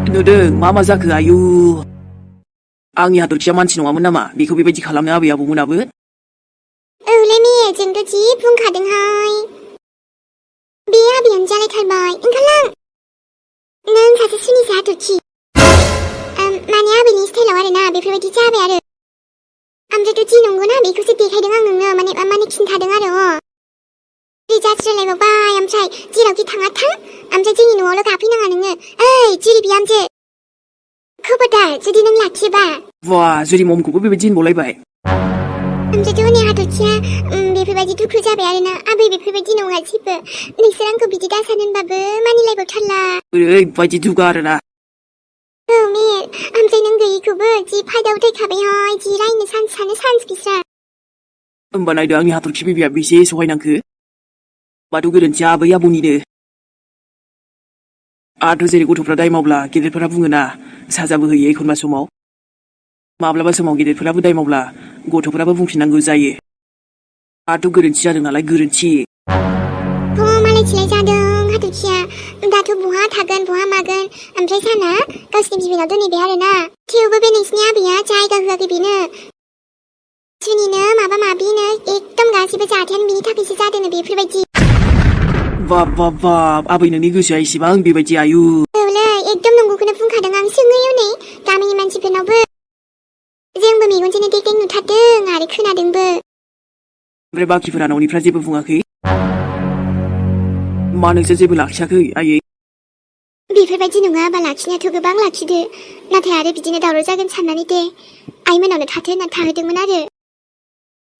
नुदों मा जाखो आयु आंनि हाथरखिया मानसि नङामोन नामा बेखौ बेबायदि खालामनो आबै आबौमोनाबो औलै मे जोंथ' जि बुंखादोंहाय बे आबैयानो जालायथारबाय ओंखारलां नों सासे सुनिसा हाथरखि माने आबैनि स्टाइलाव आरोना बेफोरबायदि जाबाय आरो ओमफ्रायथ' जि नंगौना बेखौसो देखायदों आं नोंनो माने खिन्थादों आरो जास्रायलायबावबाय ओमफ्राय जेरावखि थाङा थां ओमफ्राय जोंनि न'आवल' गाफैनाङा नोङो ओइ जुरि बिहामजो खबरदार जुदि नों लाखियोबा बा जुरि ममखौबो बेबायदि होनबावलायबाय ओमफ्रायथ' हनै हाथरखिया बेफोरबायदि दुखु जाबाय आरोना आबै बेफोरबायदि नङा जेबो नोंसोर आंखौ बिदि दासान होनबाबो मानिलायबावथारला ओरैबायदि दुगा आरोना औ मे ओमफ्राय नों गैयिखौबो जि फायदा उथायखाबायहाय जि रायनो सानो सान्स बिस्रा होमबा नायदो आंनि हाथरखि बेबिया बेसे सहायनांखो बाथ' गोरोन्थिया आबै आबौनिनो आथ' जेरै गथ'फ्रा दाय मावब्ला गेदेरफोरा बुङोना साजाबो होयो एखनबा समाव माब्लाबा समाव गेदेरफोराबो दाय मावब्ला गथ'फोराबो बुंफिननांगौ जायो आथ' गोरोन्थि जादों नालाय गोरोन्थि मालायथिलाय जादों हाथरखिया दाथ' बहा थागोन बहा मागोन ओमफ्राय साना गावसिनि बिबैनाव दोनहैबाय आरोना थेवबो बे नोंसिनि आबैया जायगा होआखै बेनो सुनिनो माबा माबिनो एकदम गासिबो जाथायानो बिनि थाखायसो जादों बेफोरबायदि बाब आबै नोंनि गोसोआ इसेबां बेबायदि आयु औलै एकदम नंगौखौनो बुंखादों आं सोङैयो नै गामिनि मानसिफोरनावबो जोंबो मेगनजोंनो देख नुथारदों आरो खोनादोंबो ओमफ्राय बाखिफोरा न'निफ्रा जेबो बुङाखै मा नोंसोर जेबो लाखियाखै आयै बेफोरबायदि नङा बा लाखिनायाथ' गोबां लाखिदो नाथाय आरो बिदिनो दावराव जागोन साननानै दे आइमोनावनो थाथो होननानै थाहोदोंमोन आरो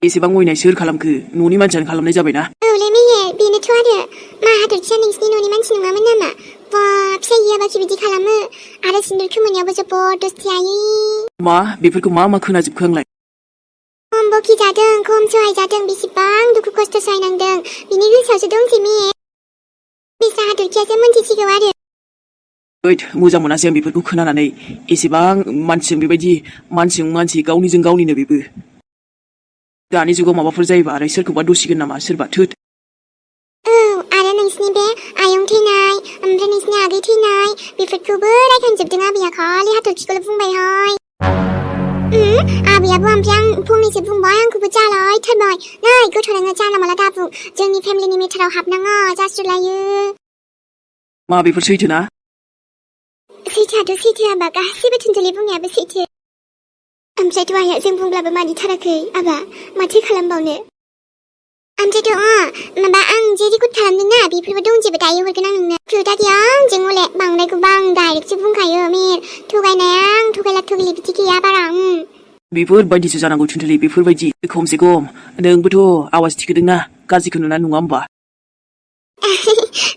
एसेबां अयनाय सोर खालामखो न'नि मानसियानो खालामनाय जाबायना औलै मेहे बेनोथ' आरो मा हाथरखिया नोंसिनि न'नि मानसि नङामोन नामा बा फिसाय गैयाबाखि बिदि खालामो आरो सिन्दुर खोमोनायावबो जबरदस्ति आयै मा बेफोरखौ मा खोनाजोबखो आंलाय खम बखि जादों खम सहाय जादों बेसेबां दुखु खस्थ' सहायनांदों बिनि गोसोआवसो दंसै मे बिसा हाथरखियासो मोनथिसिगौ आरो ओइद मोजां मोनासै आं बेफोरखौ खोनानानै एसेबां मानसिजों बेबायदि मानसिजों मानसि गावनिजों गावनिनो बेबो दानि जुगाव माबाफोर जायोबा आरो सोरखौबा दसिगोन नामा सोरबा थोद औ आरो नोंसिनि बे आयं थैनाय ओमफ्राय नोंसिनि आगै थैनाय बेफोरखौबो रायखांजोबदों आबैया खालि हाथरखिखौल' बुंबायहाय आबैयाबो ओमफ्राय आं फंनैसो बुंबाय आंखौबो जालायथारबाय नै गथ' नोङो जानला माला दाबुं जोंनि फेमिलिनि मेटाराव हाबनाङा जास्रुलायो मा बेफोर सैथोना सैथोआथ' सैथोआबा गासैबो थुनजुलि बुंनायाबो सैथो ओमफ्रायथ' आइया जों बुंब्लाबो मानिथाराखै आबा माथो खालामबावनो ओमफ्रायथ' माबा आं जे रेकर्ड खालामदोंना बेफोरबो दंजोबो दायो हरगोन आं नोंनो खोथा गैया आंजों हले बांद्रायखौबा आं डाइरेक्टसो बुंखायो मेर थगायनाया आं थगायला थगायलि बिदि गैया बारा बेफोरबायदिसो जानांगौ थुनथुलि बेफोरबायदि खमसे खम नोंबोथ' आवाज थिखोदोंना गाज्रिखौ नुना नङा होमबा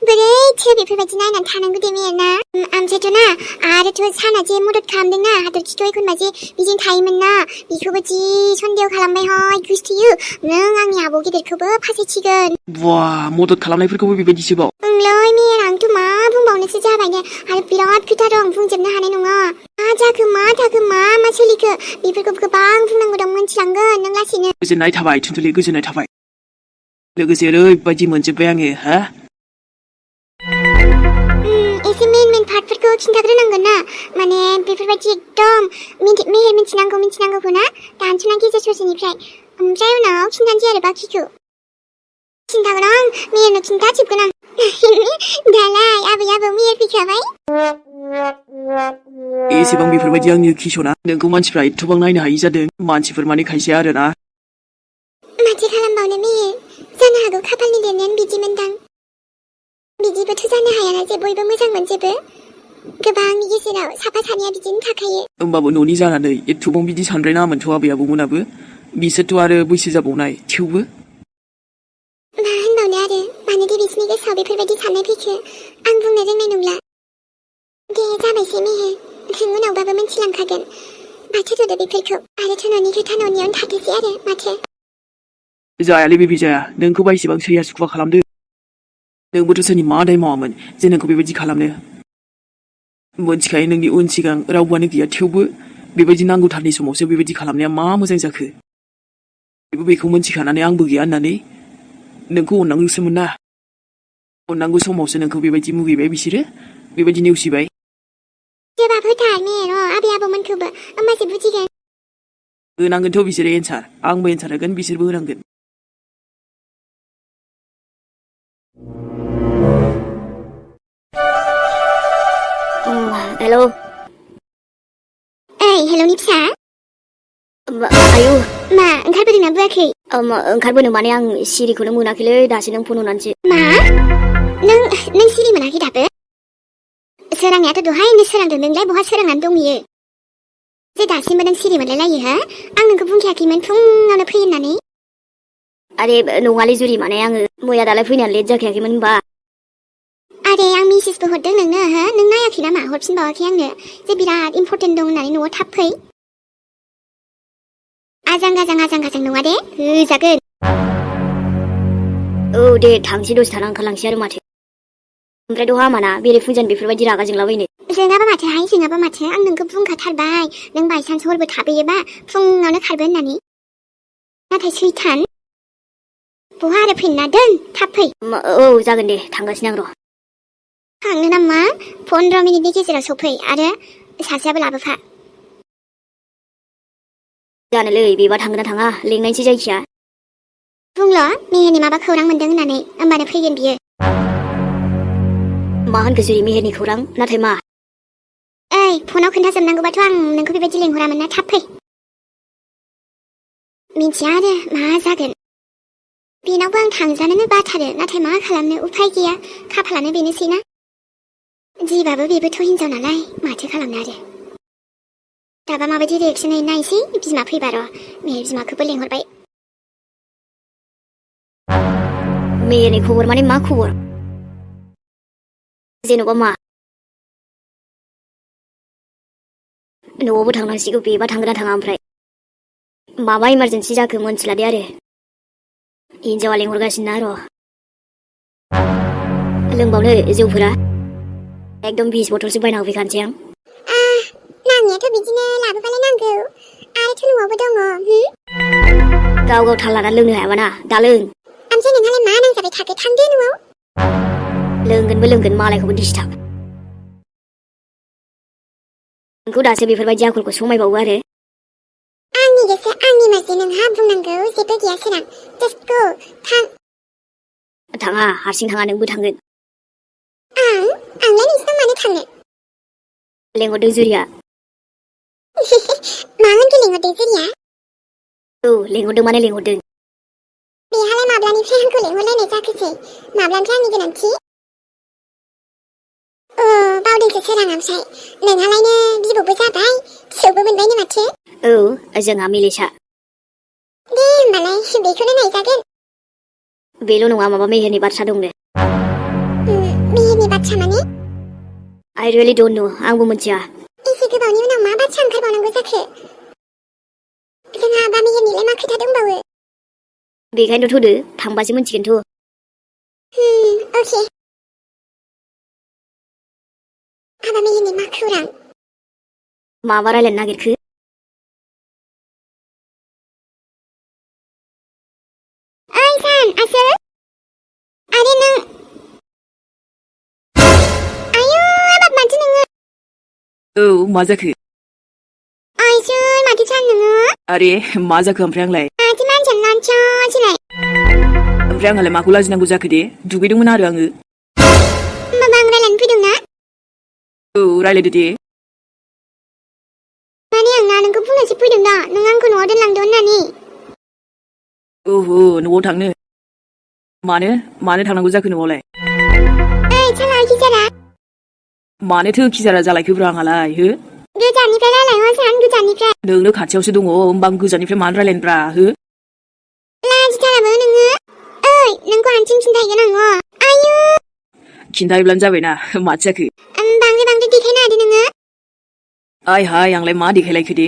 बोरैथो बेफोरबायदि नायनानै थानांगौ दे मेर ना ओमफ्रायथ' ना आरोथ' साना जे मदद खालामदोंना हाथरखिखौ एखनबा जे बिदिनो थायोमोन ना बेखौबो जि सन्देह खालामबायहाय गोसथोयो नों आंनि आबौ गेदेरखौबो फासायसिगोन बा मदद खालामनायफोरखौबो बेबायदिसोबाव ओंलै मेर आंथ' मा बुंबावनोसो जाबाय ने आरो बिराद खोथा दं बुंजोबनो हानाय नङा मा जाखो मा थाखो मा सोलिखो बेफोरखौ गोबां बुंनांगौ दं मोनथिलांगोन नों लासैनो गोजोननाय थाबाय थुनथुलि गोजोननाय थाबाय लोगोसे ओरैबायदि मोनजोब्बाय आङो हा एसे मेन पार्टफोरखौ खिन्थाग्रोनांगोन ना माने बेफोरबायदि एकदम मेहेर मिथिनांगौखौ ना दानस'ना गेजेर ससेनिफ्राय ओमफ्राय उनाव खिन्थानोसै आरो बाखिखौ खिन्थागोन आं मेहेरनो खिन्थाजोबगोन आं दालाय आबै आबौ मेहेर फैखाबाय एसेबां बेफोरबायदि आंनि किसना नोंखौ मानसिफ्रा एथबां नायनो हायि जादों मानसिफोर माने खायसे आरोना माथो खालामबावनो मेहेर जानो हागौ खाफालनि लिरनायानो बिदिमोनदां बिदिबोथ' जानो हायाना जे बयबो मोजां मोनजोबो गोबांनि गेजेराव साफा सानैया बिदिनो थाखायो होमबाबो न'नि जानानै एथबां बिदि सानद्रायनाङामोनथ' आबै आबौमोनाबो बिसोरथ' आरो बैसो जाबावनाय थेवबो मा होनबावनो आरो मानो दे बिसिनि गोसोआव बेफोरबायदि साननाय फैखो आं बुंनो रोंनाय नंला दे जाबायसै मेहेर नों उनावबाबो मिथिलांखागोन माथो थ'दो बेफोरखौ आरोथ' न'नि खोथा न'नियावनो थाथोसै आरो माथो जायालै बेबि जाया नोंखौबा एसेबां सैया सुखुवा खालामदो नोंबोथ' सोरनि मा दाय मावामोन जे नोंखौ बेबायदि खालामनो मोनथिखायो नोंनि उन सिगां रावबोआनो गैया थेवबो बेबायदि नांगौथारनि समावसो बेबायदि खालामनाया मा मोजां जाखो बेखौ मोनथिखानानै आंबो गैया होननानै नोंखौ अननांगौसोमोन ना अननांगौ समावसो नोंखौ बेबायदि मुगैबाय बिसोरो बेबायदि नेवसिबाय बेखौबो होमबासो बुजिगोन होनांगोनथ' बिसोरो एन्सार आंबो एन्सार होगोन बिसोरबो होनांगोन हेलौ ओइ हेल'नि फिसा आयु मा ओंखारबोदोंना बुयाखै ओंखारबोनो माने आं सिरिखौनो मोनाखैलै दासो नों फन हरनानैसो मा नों सिरि मोनाखै दाबो सोरांनायाथ' दहायनो सोरांदों नोंलाय बहा सोरांनानै दंहैयो जे दासिमबो नों सिरि मोनलायलायो हो आं नोंखौ बुंखायाखैमोन फुङावनो फै होननानै आरे नङालै जुरि माने आङो मैया दालाय फैनाया लेट जाखायाखैमोन होनबा आरे आं मेसेजबो हरदों नोंनो हो नों नायाखै नामा हरफिनबावाखै आंनो जे बिराद इम्परटेन्ट दं होननानै न'आव थाब फै आजां गाजां नङा दे होजागोन औ दे थांसै दसे थाना ओंखारलांसै आरो माथो ओमफ्राय दहा माना बेरेफुंजान बेफोरबायदि रागा जोंलाबायनो जोङाबा माथो आं नोंखौ बुंखाथारबाय नों बायसान्स हरबो थाबोयोबा फुङावनो खारबो होननानै नाथाय सैथान बहा आरो फैना दोन थाब फै औ जागोन दे थांगासिनो आं र' थांनो नामा 15 मिनिटनि गेजेराव सफै आरो सासेयाबो लाबोफा जानोलै बेबा थांगोन ना थाङा लेंनायसै जायखिया बुंल' मेहेरनि माबा खौरां मोनदों होननानै होमबानो फैगोन बियो मा होनखो जुरि मेहेरनि खौरां नाथाय मा ओइ फनाव खोन्थाजोबनांगौबाथ' आं नोंखौ बेबायदि लेंहरामोन ना थाब फै मिन्थिया आरो मा जागोन बेनावबो आं थांजानोनो बाथारो नाथाय मा खालामनो उफाय गैया खाफालानो बेनोसै ना जिबाबो बेबोथ' हिनजाव नालाय माथो खालामनो आरो दाबा माबायदि रिएक्सन होयो नायसै बिमा फैबा र' मेहेर बिमाखौबो लेंहरबाय मेहेरनि खबर माने मा खबर जेन'बा मा न'आवबो थांनांसिगौ बेबा थांगोन ना थाङा ओमफ्राय माबा इमारजेन्सि जाखो मोनथिला दे आरो हिनजावा लेंहरगासिनो ना र' लोंबावनो जौफोरा एकदम 20 बथलसो बायना होफैखानोसै आं नांनायाथ' बिदिनो लाबोबालाय नांगौ आरोथ' न'आवबो दङ गाव थाल लानानै लोंनो हायाबाना दा लों ओमफ्राय नोंहालाय मा नांजाबाय थाखो थांदो न'आव लोंगोन मालायखौबो डिस्टार्ब नोंखौ दासो बेफोरबायदि आखलखौ समायबावो आरो आंनि गोसो आंनि मानसि नोंहा बुंनांगौ जेबो गैया सोरां जास्ट गो थाङा हारसिं थाङा नोंबो थांगोन आंलाय नोंसिनाव मानो थांनो लेंहरदों जुरिया मा होनखो लेंहरदों जुरिया औ लेंहरदों माने लेंहरदों बेहालाय माब्लानिफ्राय आंखौ लेंहरलायनाय जाखोसै माब्लानिफ्राय आंनि गोनांथि बावदोंसो सोरां ओमफ्राय नोंहालायनो बिबौबो जाबाय फिसौबो मोनबायनो माथो औ जोंहा मिलिसा दे होमबालाय बेखौनो नायजागोन बेल' नङा माबा मेहेरनि बाथ्रा दंनो मेहेरनि बाथ्रा माने I really don't know आंबो मिथिया एसे गोबावनि उनाव मा बाथ्रा ओंखारबावनांगौ जाखो जोंहा आबा मेहेरनिलाय मा खोथा दंबावो बेखायनोथ' थौदो थांबासो मिथिगोनथ' अके आबा मेहेरनि मा खौरां माबा रायलायनो नागिरखो ओइ सान आसोल आरे नों आयु आबाब माथो नोङो औ मा जाखो आइसोल माथो सान नोङो आरे मा जाखो ओमफ्राय आंलाय माथो मानसियानो लान्जासिलाय ओमफ्राय आंहालाय माखौ लाजिनांगौ जाखो दे दुगैदोंमोन आरो आङो होमबाबो आं रायलायनो फैदोंना औ रायलायदो दे माने आंना नोंखौ बुंनोसो फैदों दा नों आंखौ न'आव दोनलांदो होननानै ओहो न'आव थांनो मानो थांनांगौ जाखो न'आवलाय ओइ साला खिजारा मानोथो खिजारा जालायखोब्रा आंहालाय हो गोजाननिफ्राय रायलाय सान गोजाननिफ्राय नोंनो खाथियावसो दङ होमबा आं गोजाननिफ्राय मानो रायलायनोब्रा हो लाजिथाराबो नोङो ओइ नोंखौ हारसिं खिन्थाहैगोन आङो आयु खिन्थायोब्लानो जाबायना माथो जाखो बांद्राय देखायनो हादो नोङो आय हाय आंलाय मा देखायलायखो दे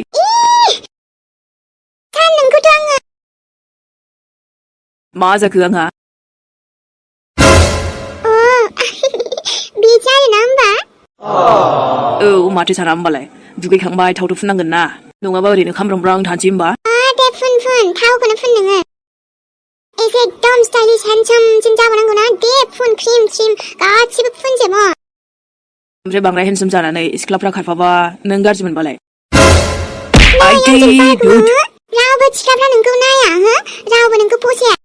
सान नोंखौथ' आङो मा जाखो आंहा बिदि आरोना होमबा औ माथो साना होमबालाय दुगैखांबाय थावथ' फुननांगोन ना नङाबा ओरैनो खामब्रामब्रां थानोसै होमबा दे फुन थावखौनो फुन नोङो एसे एकदम स्टाइलिश हेन्डसामसिम जाबावनांगौ ना दे फुन क्रिम गासिबो फुनजोबो ओमफ्राय बांद्राय हेन्डसाम जानानै सिख्लाफ्रा खारफाबा नों गाज्रि मोनबालाय आइदै दुद रावबो सिख्लाफ्रा नोंखौ नाया हो रावबो नोंखौ फसाया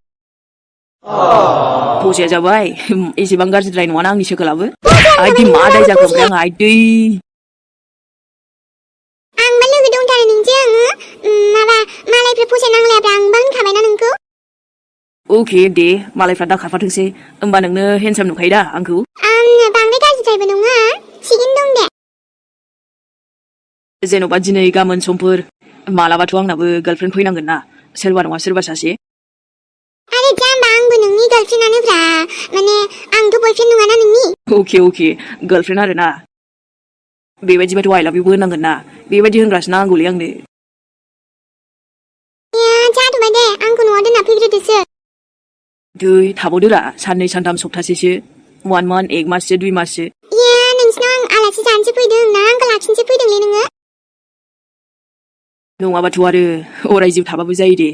फसाया जाबाय एसेबां गाज्रिद्राय नङाना आंनि सोखोलाबो आइदै मा दाय जाखो ओमफ्राय आं आइदै आंबा लोगो दंथारो नोंजों माबा मालायफ्रा फसायनांलायाब्रा आंबा होनखाबायना नोंखौ अके दे मालायफ्रा दा खारफाथोंसै होमबा नोंनो हेन्डसाम नुखायो दा आंखौ आंनो बांद्राय गाज्रिद्रायबो नङा थिगैनो दं दे जेन'बा दिनै गाबोन समफोर मालाबाथ' आंनाबो गार्लफ्रेन्ड फैनांगोन ना सोरबा नङा सोरबा सासे आरे जाम्बा आंबो नोंनि गार्लफ्रेन्डआनोब्रा माने आंथ' बयफ्रेन्ड नङाना नोंनि अके गार्लफ्रेन्ड आरो ना बेबायदिबाथ' आइ लाभ इउबो होनांगोन ना बेबायदि होनग्रासो नांगौलै आंनो जाथ'बाय दे आंखौ न'आव दोनना फैग्रोदोसो दै थाबावदोरा साननै सानथाम सप्तासेसो 1 month 1 माससो 2 माससो नोंसिनाव आं आलासि जानोसो फैदों ना आंखौ लाखिनोसो फैदोंलै नोङो नङाबाथ' आरो अराय जिउ थाबाबो जायो दे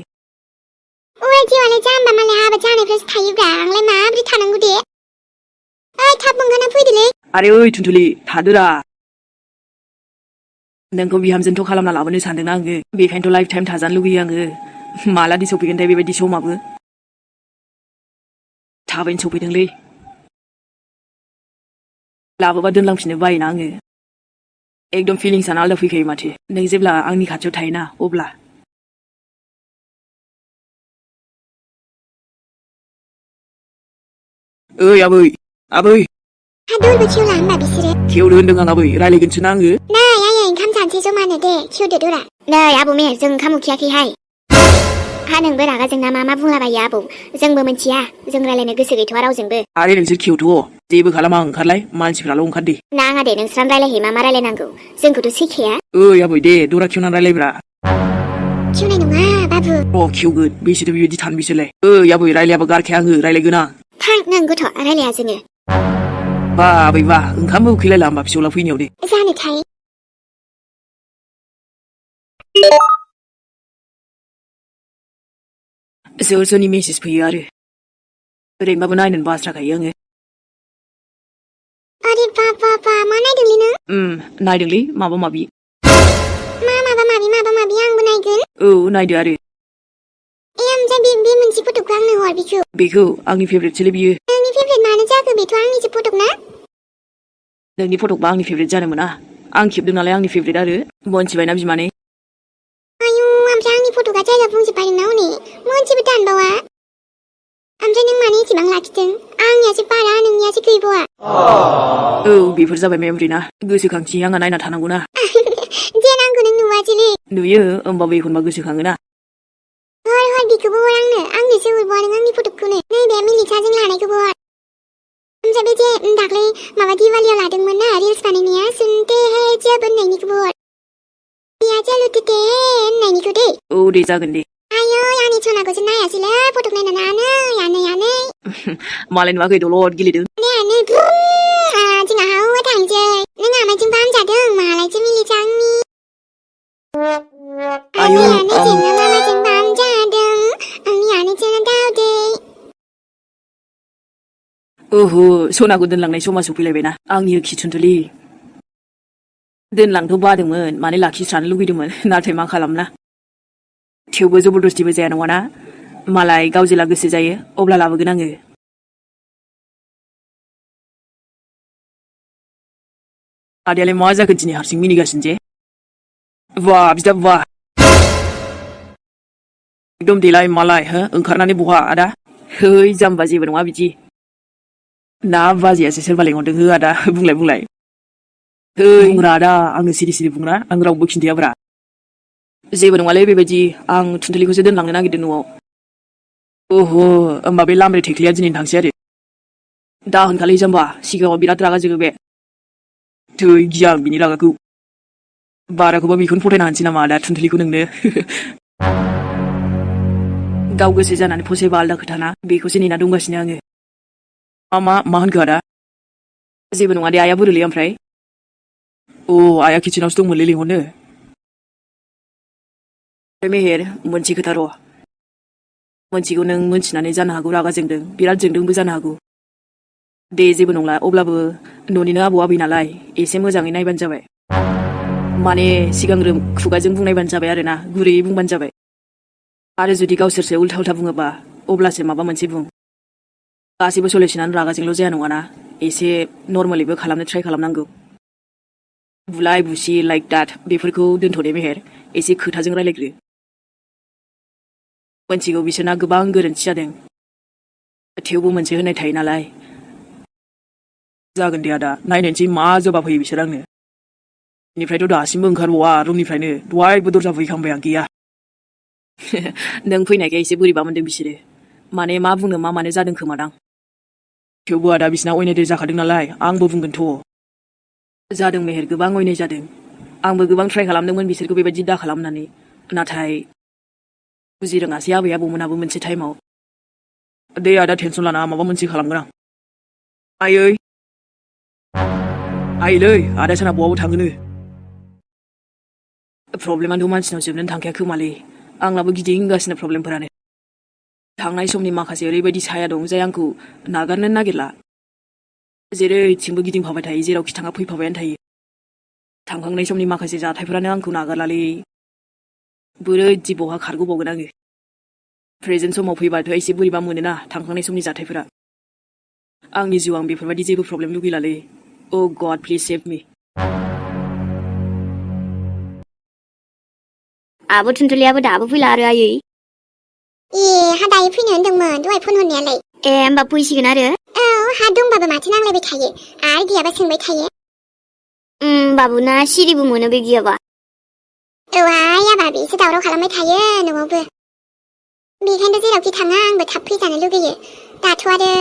अराय जिउआलाय जाम्बा मालाय हाबा जानायफ्रासो थायोब्रा आंलाय माबोरै थानांगौ दे ओइ थाब ओंखारना फैदोलै आरे ओइ थुनथुलि थादोरा नोंखौ बिहामजोनथ' खालामना लाबोनो सानदोंना आङो बेखायनोथ' लाइफ टाइम थाजानो लुगैयो आङो मालादि सफैगोनथाय बेबायदि समाबो थाबैनो सफैदोंलै लाबोबा दोनलांफिननो बायोना आङो एकदम फिलिंसानो आलदा फैखायो माथो नों जेब्ला आंनि खाथियाव थायोना अब्ला ओइ आबै हादरबो खेवला होनबा बिसोरो खेवनो होनदों आं आबै रायलायगोनसो ना आङो नै आयै ओंखाम जानोसै जमानो दे खेवदो दरा नै आबौमे जों ओंखाम उखैयाखैहाय हा नोंबो रागा जोंना मा बुंलाबायो आबौ जोंबो मिथिया जों रायलायनो गोसो गैथ'आ रावजोंबो आरे नोंसोर खेवथ' जेबो खालामा ओंखारलाय मानसिफ्राल' ओंखारदे नाङा दे नोंस्रानो रायलायहै मा रायलायनांगौ जोंखौथ' सैखाया ओइ आबै दे दरा खेवनानै रायलायब्रा खेवनाय नङा बाबु खेवगोन बेसोरथ' बेबायदि थानो बिसोरलाय ओइ आबै रायलायाबा गारखाया आङो रायलायगोन आं थां नों गथ' रायलाया जोङो बा आबै बा ओंखामबो उखैलायला होमबा फिसौला फैनायाव दे जानोथाय सोरनि मेसेज फैयो आरो ओरैनोबाबो नायनोनो बास्राखायो आङो अरे बा मा नायदोंलै नों नायदोंलै माबा माबि मा माबा माबि आंबो नायगोन औ नायदो आरो ओमफ्राय बे मोनसे फट'खौ आंनो हर बेखौ आंनि फेभरेटसोलै बियो नोंनि फेभरेट मानो जाखो बेथ' आंनिसो फट'क ना नोंनि फट'कबा आंनि फेभरेट जानो मोना आं खेबदों नालाय आंनि फेभरेट आरो मोनथिबायना बिमानै आयु ओमफ्राय आंनि फट'कआ जायगा बुंजोबबाय ना हनै मोनसेबो दानबावा ओमफ्राय नों मानो एसेबां लाखिदों आंनियासो बारा नोंनियासो गैबावा औ बेफोर जाबाय मेमरि ना गोसोखांथि आंहा नायना थानांगौ ना जेन आंखौ नों नुवासैलै नुयो होमबाबो एखनबा गोसोखाङोना हर बेखौबो हर आंनोसो हरबावा नों आंनि फट'कखौनो नैबे मिलिसाजों लानायखौबो हर ओमफ्राय बे जे दाख्लै माबा दिवालियाव लादोंमोन ना रिल्स बानायनाया सुनते है जब होननायनिखौबो हर या चलते होननायनिखौ दै औ दे जागोन दे आयौ आंनि सनाखौसो नायासैलै फट'क नायनानै आनै मालाय नुवाखै दलद गेलेदों आनै जोंहा हावा थांसै नों आमाइजों बामजादों मालायसो मिलिसा आंनि आयौ जोंहा मामाजों बामजादों आंनि आनैजों दावदै ओहो सनाखौ दोनलांनाय समा सफैलायबायना आंनि खिथुनथुलि दोनलांथ' बादोंमोन माने लाखिस्रानो लुगैदोंमोन नाथाय मा खालामना थेवबो जबरदस्तिबो जाया नङाना मालाय गाव जेला गोसो जायो अब्ला लाबोगोन आङो आदायालाय मा जाखो दिनै हारसिं मिनिगासिनो जे बा बिदा बा एकदम देलाय मालाय हो ओंखारनानै बहा आदा है जाम्बा जेबो नङा बिदि ना बाजैयासो सोरबा लेंहरदों हो आदा बुंलाय है बुंग्रा आदा आंनो सिरि बुंग्रा आं रावबो खिन्थायाब्रा जेबो नङालै बेबायदि आं थुनथुलिखौसो दोनलांनो नागिरदों न'आव ओहो होमबा बे लामब्रे थेख्लिया दिनै थांसै आरो दा होनखालै जाम्बा सिगाङाव बिराद रागा जोङो बे थै गिया आं बिनि रागाखौ बाराखौबा बेखौनो फथायना होनसै नामा आदा थुनथुलिखौ नोंनो गाव गोसो जानानै फसायबा आलदा खोथाना बेखौसो नेना दंगासिनो आङो मा होनखो आदा जेबो नङा दे आइया बोरोलै ओमफ्राय आइया किचेनावसो दंमोनलै लिंहरनो मेहेर मोनसे खोथा र' मोनसेखौ नों मोनथिनानै जानो हागौ रागा जोंदों बिराद जोंदोंबो जानो हागौ दे जेबो नंला अब्लाबो न'निनो आबौ आबै नालाय एसे मोजाङै नायबानो जाबाय माने सिगांग्रो खुगाजों बुंनायबानो जाबाय आरोना गुरैयै बुंबानो जाबाय आरो जुदि गावसोरसो उल्था उल्था बुङोबा अब्लासो माबा मोनसे बुं गासैबो सलिउसनानो रागाजोंल' जाया नङाना एसे नर्मेलिबो खालामनो ट्राइ खालामनांगौ बुलाय बुसि लाइक दाट बेफोरखौ दोनथ'दे मेहेर एसे खोथाजों रायलायग्रो मोनथिगौ बिसोरना गोबां गोरोन्थि जादों थेवबो मोनसे होनाय थायो नालाय जागोन दे आदा नायनोसै मा जवाब होयो बिसोर आंनो बेनिफ्रायथ' दासिमबो ओंखारबावा रुमनिफ्रायनो दहायबो दरजा बुहैखांबाय आं गैया नों फैनायखाय एसे बोरैबा मोनदों बिसोरो माने मा बुंनो मा मानो जादों खोमादां थेवबो आदा बिसिना अयनायदेर जाखादों नालाय आंबो बुंगोनथ' जादों मेहेर गोबां अयनाय जादों आंबो गोबां ट्राइ खालामदोंमोन बिसोरखौ बेबायदि दा खालामनानै नाथाय बुजिरोङासै आबै आबौमोनाबो मोनसे टाइमाव दे आदा टेनसन लानाङा माबा मोनसे खालामगोन आं आइलै आदा साना बहाबो थाङोनो प्रब्लेमानोथ' मानसिनाव जोबनोनो थांखाया खोमालै आंनाबो गिदिंगासिनो प्रब्लेमफोरानो थांनाय समनि माखासे ओरैबायदि साया दं जाय आंखौ नागारनो नागिरला जेरैथिंबो गिदिंफाबाय थायो जेरावखि थाङा फैफाबायानो थायो थांखांनाय समनि माखासे जाथायफोरानो आंखौ नागारलालै बोरैदि बहा खारग'बावगोन आङो प्रेजेन्ट समाव फैबाथ' एसे बोरैबा मोनोना थांखांनाय समनि जाथायफोरा आंनि जिउआव आं बेफोरबायदि जेबो problem लुगैलालै Oh God, please save me. आब' थुनथुलियाबो दाबो फैला आरो आयै हा दायो फैनो होनदोंमोन दहाय फन हरनायालाय होमबा फैसिगोन आरो औ हा दंबाबो माथो नांलायबाय थायो आरो गैयाबा सोंबाय थायो बाबुना सिरिबो मोनो बे गैयाबा औ आइ आबा बेसो दावराव खालामबाय थायो न'आवबो बेखायनोथ' जेरावखि थाङा आंबो थाब फैजानो लुगैयो दाथ' आरो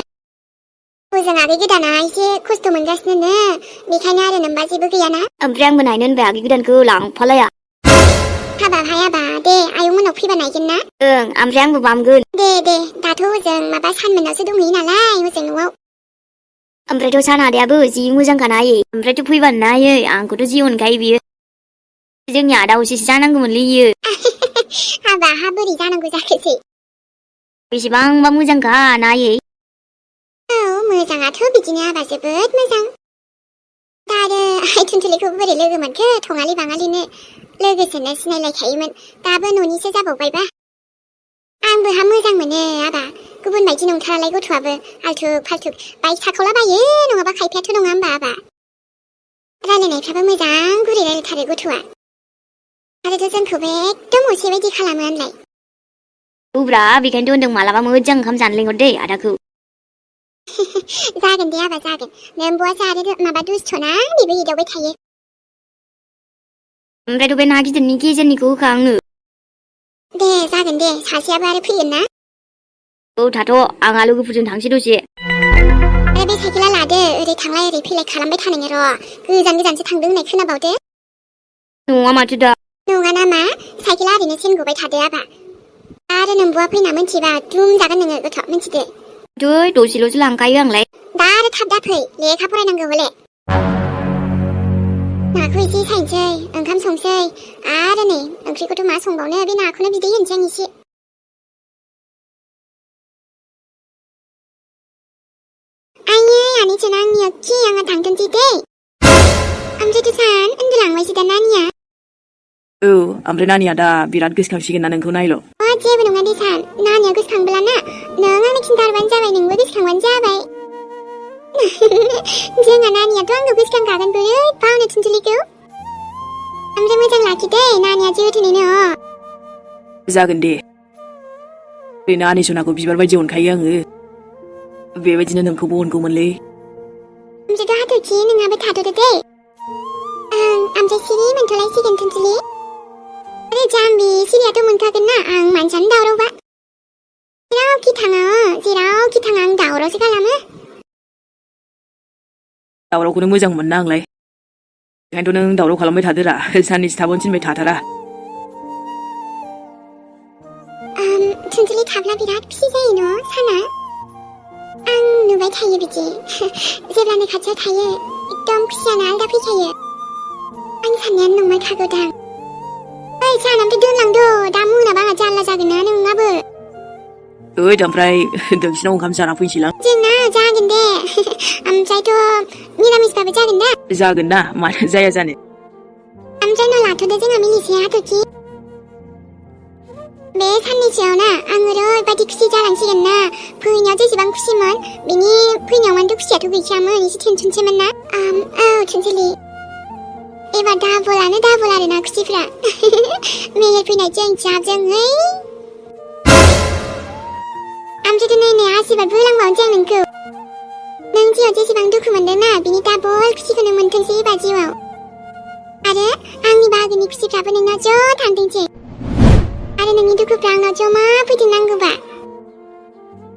हजों आगै गोदाना एसे खस्थ' मोनगासिनो बेखायनो आरो नोंबा जेबो गैयाना ओमफ्राय आंबो नायनो होनबाय आगै गोदानखौ लांफालाया हाबाब हायाबा दे आयंमोनाव फैबा नायगोन ना ओमफ्राय आंबो बामगोन दे दाथ' हजों माबा सानमोनावसो दंहैयो नालाय हजों न'आव ओमफ्रायथ' सान आदायाबो जि मोजांखाना आयै ओमफ्रायथ' फैबानो ना आयै आंखौथ' जि अनखायो बियो जोंनि आदा असेसो जानांगौमोनलै इयो हाबा हा बोरै जानांगौ जाखोसै बेसेबांबा मोजांखा ना आयै औ मोजाङाथ' बिदिनो आबा जोबोद मोजां दा आरो आइ थुनथुलिखौ बोरै लोगो मोनखो थङालि बाङालिनो लोगोसेनो सिनायलायखायोमोन दाबो न'निसो जाबावबायबा आंबो हा मोजां मोनो आबा गुबुन बायदि नंथारालाय गथ'आबो आल्थुक फाल्थुक बाइक साखावलाबायो नङाबा खायफायाथ' नङा होमबा आबा रायलायनायफ्राबो मोजां गुरै रायलायथारो गथ'आ आरोथ' जोंखौबो एकदम असे बायदि खालामो आनलाय औब्रा बेखायनोथ' होनदों मालाबा मोजां ओंखाम जानो लिंहर दै आदाखौ जागोन दे आबा जागोन नोंबुआसो आरो माबा दुस्थ'ना बेबो एदावबाय थायो ओमफ्रायथ' बे ना गिदिरनि गेजेरनिखौ होखा आंनो दे जागोन दे सासेयाबो आरो फैगोन ना औ थाथ' आंहा लोगोफोरजों थांसै दसे आरो बे साइकेला लादो ओरै थांलाय ओरै फैलाय खालामबाय थानाङो र' गोजान गोजानसो थांदों होननाय खोनाबावदो नङा माथो दा नङा नामा साइकेला ओरैनो सेन गबाय थादो आबा आरो नोंबुआ फैना मोनथिबा दुम जागोन नोङो गथ' मोनथिदो दै दसेल'सो लांखायो आंलाय दा आरो थाब दा फै लेखा फरायनांगौ हले नाखौ एसे सायनोसै ओंखाम संसै आरो नै ओंख्रिखौथ' मा संबावनो बे नाखौनो बिदै होनोसै आं एसे आयै आनैजों आंनिया खि आंहा थांथोंसै दै ओमफ्रायथ' सान उन्दुलांबायसो दा नानिया औ ओमफ्राय नानिया दा बिराद गोसोखांसिगोन ना नोंखौ नायल' जेबो नङा दे सान नानिया गोसोखांब्लाना नों आंनो खिन्थाहरबानो जाबाय नोंबो गोसोखांबानो जाबाय जोंहा नानियाथ' आंखौ गोसोखांखागोन बोरै बावनो थुनथुलिखौ ओमफ्राय मोजां लाखिदे नानिया जोथोनैनो जागोन दे ओरैनो आनिसनाखौ बिबार बायदि अनखायो आङो बेबायदिनो नोंखौबो अनगौमोनलै ओमफ्रायथ' हाथरखि नोंहाबो थाथ'दो दे ओमफ्राय सिरि मोनथ'लायसिगोन थुनथुलि आरे जाम्बि सिरियाथ' मोनखागोन ना आं मानसियानो दावरावबा जेरावखि थाङा आं दावरावसो खालामो दावरावखौनो मोजां मोनना आंलाय बेखायनोथ' नों दावराव खालामबाय थादोरा साननैसो थाबोनो थिनबाय थाथारा थुनथुलि थाब्ला बिराद खुसि जायो न' साना आं नुबाय थायो बिदि जेब्लानो खाथियाव थायो एकदम खुसियानो आलदा फैखायो आं साननायानो नंमारखागौदां ओइ सान ओमफ्राय दोनलांदो दा मोनाबा आंहा जारला जागोन ना नोंनाबो ओइ ओमफ्राय नोंसिनाव ओंखाम जाना फैनोसैलां जोंना जागोन दे ओमफ्रायथ' मिरामिसबाबो जागोन दा जागोन ना मानो जाया जानो बांद्राय न' लाथ'दो जोंहा मिलिसाया हाथरखि बे साननैसोआवना आं ओरैबायदि खुसि जालांसिगोन ना फैनायाव जेसेबां खुसिमोन बेनि फैनायाव मानोथ' खुसियाथ' गैखायामोन एसे टेनसनसोमोन ना औ थुनजुलि एबार डाबल आरोना खुसिफ्रा मेहेर फैनायजों जाबजोंहै आमफ्राय नायनाय आशीर्बादबो होलांबावनोसै आं नोंखौ नों जिउआव जेसेबां दुखु मोनदोंना बिनि डाबल खुसिखौनो मोनथोंसै एबार जिउआव आरो आंनि बाहागोनि खुसिफ्राबो नोंनाव ज' थांथोंसै आरो नोंनि दुखुफ्रा आंनाव जमा फैथों नांगौबा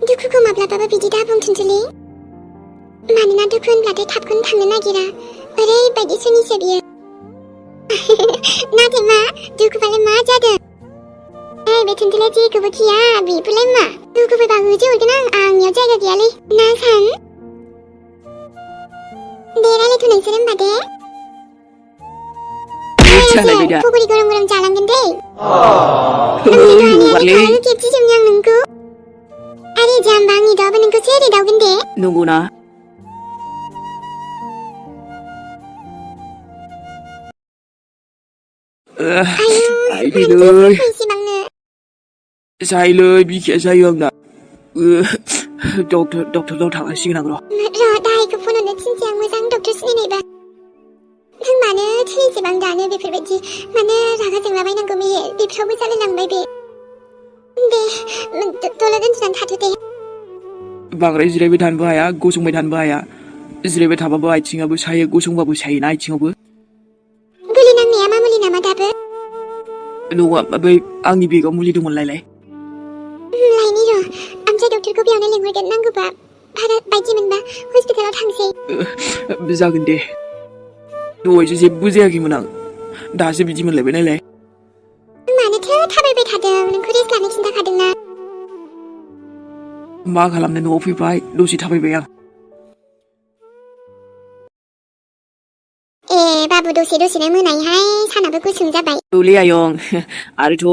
दुखुखौ माब्लाबाबो बिदि दाबुं थुनजुलि मानोना दुखु होनब्लाथाय थाबखौनो थांनो नागिरा ओरैबायदि सुनिसो बियो नाथाय मा दुखुबालाय मा जादों बे थुनजुलिया जेखौबो गिया बेफोरलाय मा दुखु फैबा होजोबहरगोन आंनियाव जायगा गैयालै ना सान दे रायलायथ'नोसै होनबा दे पकरि गरम गरम जालांगोन दे खेबसे जोंनि आं नोंखौ आरे जाम्बा आंनि दाउबो नोंखौ सेरे दावगोन दे नंगौना आइलै जायोलै बिखाया जायो आंना डक्टरनाव थांनांसिगोन आं र' दाहायखौ फन हरनो थिनसै आं मोजां डक्टर सिनायनायबा नों मानो थैसेबां दानो बेफोरबायदि मानो रागा जोंलाबायनांगौ मेहेर बेफ्रावबो जालायलांबाय बे दे दलद उन्दुनानै थाथ' दे बांद्राय जिरायबाय थानोबो हाया गसंबाय थानोबो हाया जिरायबाय थाबाबो आथिङाबो सायो गसंबाबो सायोना आथिङावबो गुलि नांनाया मा मुलि नामा दाबो नङा बै आंनि बेगाव मुलि दंमोन लायलाय लायनि र' ओमफ्राय डक्टरखौ बेयावनो लिंहरगोन नांगौबा भारा बायदि मोनबा हस्पिटालाव थांसै जागोन दे दहायसो जेबो जायाखैमोन आं दासो बिदि मोनलायबाय नायलाय मानोथो थाबायबाय थादों नोंखौ रेस्ट लानो खिन्थाखादोंना मा खालामनो न'आव फैबाय दसे थाबायबाय आं ए बाबु दसेनो मोनायोहाय सानाबो गुसुं जाबाय औलै आयं आरोथ'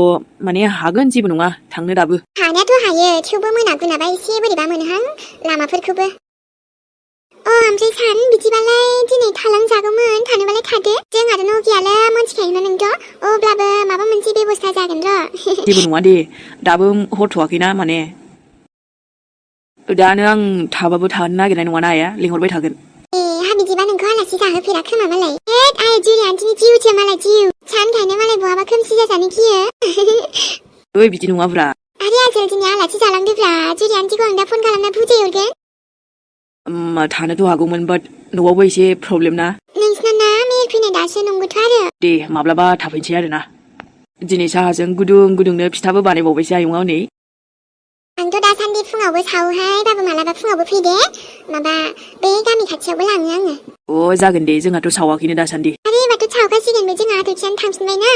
माने हागोन जेबो नङा थांनो दाबो हानायाथ' हायो थेवबो मोनागुनाबा एसे बोरैबा मोनोहां लामाफोरखौबो ओमफ्राय सान बिदिबालाय दिनै थालांजागौमोन थानोबालाय थादो जोंहाथ' न' गैयाला मोनथिखायोमोन नोंथ' अब्लाबो माबा मोनसे बेबस्था जागोन र' जेबो नङा दे दाबो हरथ'वाखैना माने दानो आं थाबाबो थानो नागिरनाय नङाना आया लिंहरबाय थागोन बिदिबा नोंखौ आलासि जाहोफेरा खोमा मालाय आइ जुरि आन्टिनि जिउसो मालाय जिउ सानखायनो मालाय बहाबा खोमसि जाजानो गियो ओइ बिदि नङाब्रा आरे आजोल दिनै आलासि जालांदोब्रा जुरि आन्टिखौ आं दा फन खालामना बुजायहरगोन थानोथ' हागौमोन बाट न'आवबो एसे प्रब्लेम ना नोंसिना ना मेहेर फैनाय दासो नंगौथ' आरो दे माब्लाबा थाफैनोसै आरोना दिनै साहाजों गुदुंनो फिथाबो बानायबावबायसै आयंआ नै आंथ' दासान्दि फुङावबो सावोहाय बाबु मालाबा फुङावबो फैदे माबा बे गामि खाथियावबो लाङो आङो जागोन दे जोंहाथ' सावाखैनो दासान्दि आरे एबारथ' सावगासिगोनबो जोंहा हाथरखियानो थांफिनबाय ना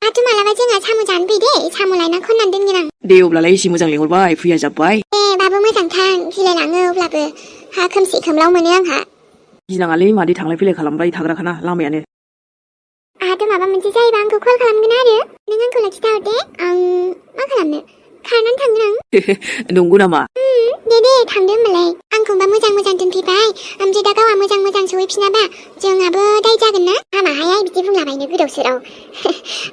दाथ' मालाबा जोंहा साम' जानो फैदे साम' लायना खननानै दोनगोन आं दे अब्लालाय एसे मोजां लिंहरबाय फैया जाब्बाय दे बाबु मोजां थां गिलायलाङो अब्लाबो हा खोमसि खोमलाव मोनो आंहा गिनाङालै मादै थांलाय फैलाय खालामबाय थाग्राखाना लामायानो आहाथ' माबा मोनसे जायोबा आंखौ कल खालामगोन आरो नों आंखौ लाखिथाहरदे आं मा खालामनो खारनानै थांगोन आं नंगौ नामा दे थांदो होमबालाय आंखौबा मोजां दोनफैबाय ओमफ्राय दा गावहा मोजां सहैफिनाबा जोंहाबो दाय जागोन ना हामाहाय बिदि बुंलाबायनो गोदाव सोराव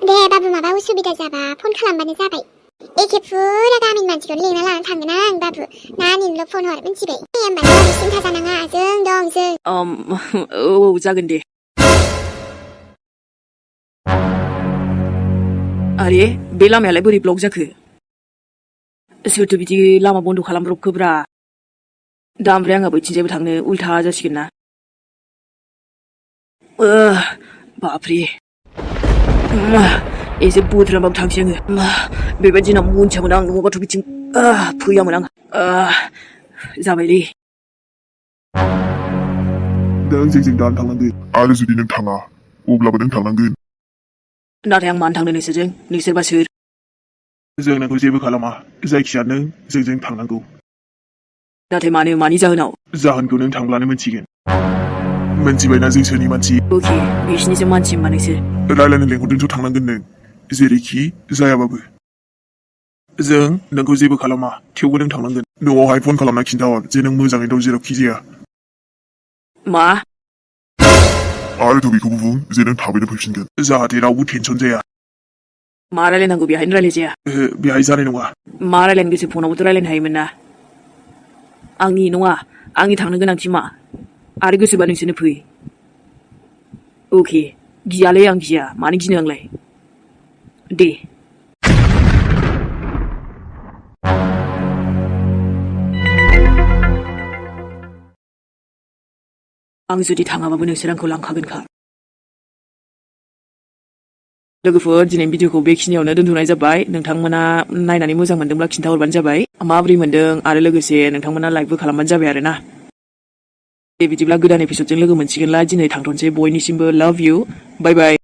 दे बाबु माबा उसुबिदा जाबा फन खालामबानो जाबाय एखे फुरा गामिनि मानसिखौनो लिंना लाना थांगोन आं बाबु नानिनोल' फन हर मिथिबाय होमबालाय बाबु सिन्था जानाङा जों दं जों औ जागोन दे आरे बे लामायालाय बोरै ब्लक जाखो सोरथो बिदि लामा बन्द' खालामब्रबखोब्रा दा ओमफ्राय आंहा बैथिंजायबो थांनो उल्था जासिगोन ना बापरे एसे बोथ्रामबाबो थांसै आङो बेबायदि दिनाव मोनथियामोन आं नङाबाथ' बिथिं फैयामोन आं जाबायलै नों जोंजों दानो थांनांगोन आरो जुदि नों थाङा अब्लाबो नों थांनांगोन नाथाय आं मानो थांनो नोंसोरबा सोर जों नोंखौ जेबो खालामा जायखिया नों जोंजों थांनांगौ नाथाय मानि जाहोनाव जाहोनखौ नों थांब्लानो मोनथिगोन मोनथिबायना जों सोरनि मानसि अके बिसिनिसो मानसि होनबा नोंसोर रायलायनो लेंहरदोंथ' थांनांगोन नों जेरैखि जायाबाबो जों नोंखौ जेबो खालामा थेवबो नों थांनांगोन न'आवहाय फन खालामना खिन्थाहर जे नों मोजाङै दं जेरावखि जाया मा आरो थ' बेखौबो बुं जे नों थाबैनो फैफिनगोन जाहाथे रावबो टेनसन जाया मा रायलायनांगौ बेहायनो रायलायजाया बेहाय जानाय नङा मा रायलायनो गोसो फनावबोथ' रायलायनो हायोमोन ना आंनि नङा आंनि थांनो गोनांथि मा आरो गोसोबा नोंसोरनो फै अके गियालै आं गिया मानो गिनो आंलाय दे आं जुदि थाङाबाबो नोंसोर आंखौ लांखागोनखा लोगोफोर दिनैनि भिडिअखौ बेखिनियावनो दोनथ'नाय जाबाय नोंथांमोना नायनानै मोजां मोनदोंब्ला खिन्थाहरबानो जाबाय माबोरै मोनदों आरो लोगोसे नोंथांमोना लाइकबो खालामबानो जाबाय आरो ना दे बिदिब्ला गोदान एपिसडजों लोगो मोनसिगोनला दिनै थांथ'नोसै बयनिसिमबो लाभ इउ बाय बाय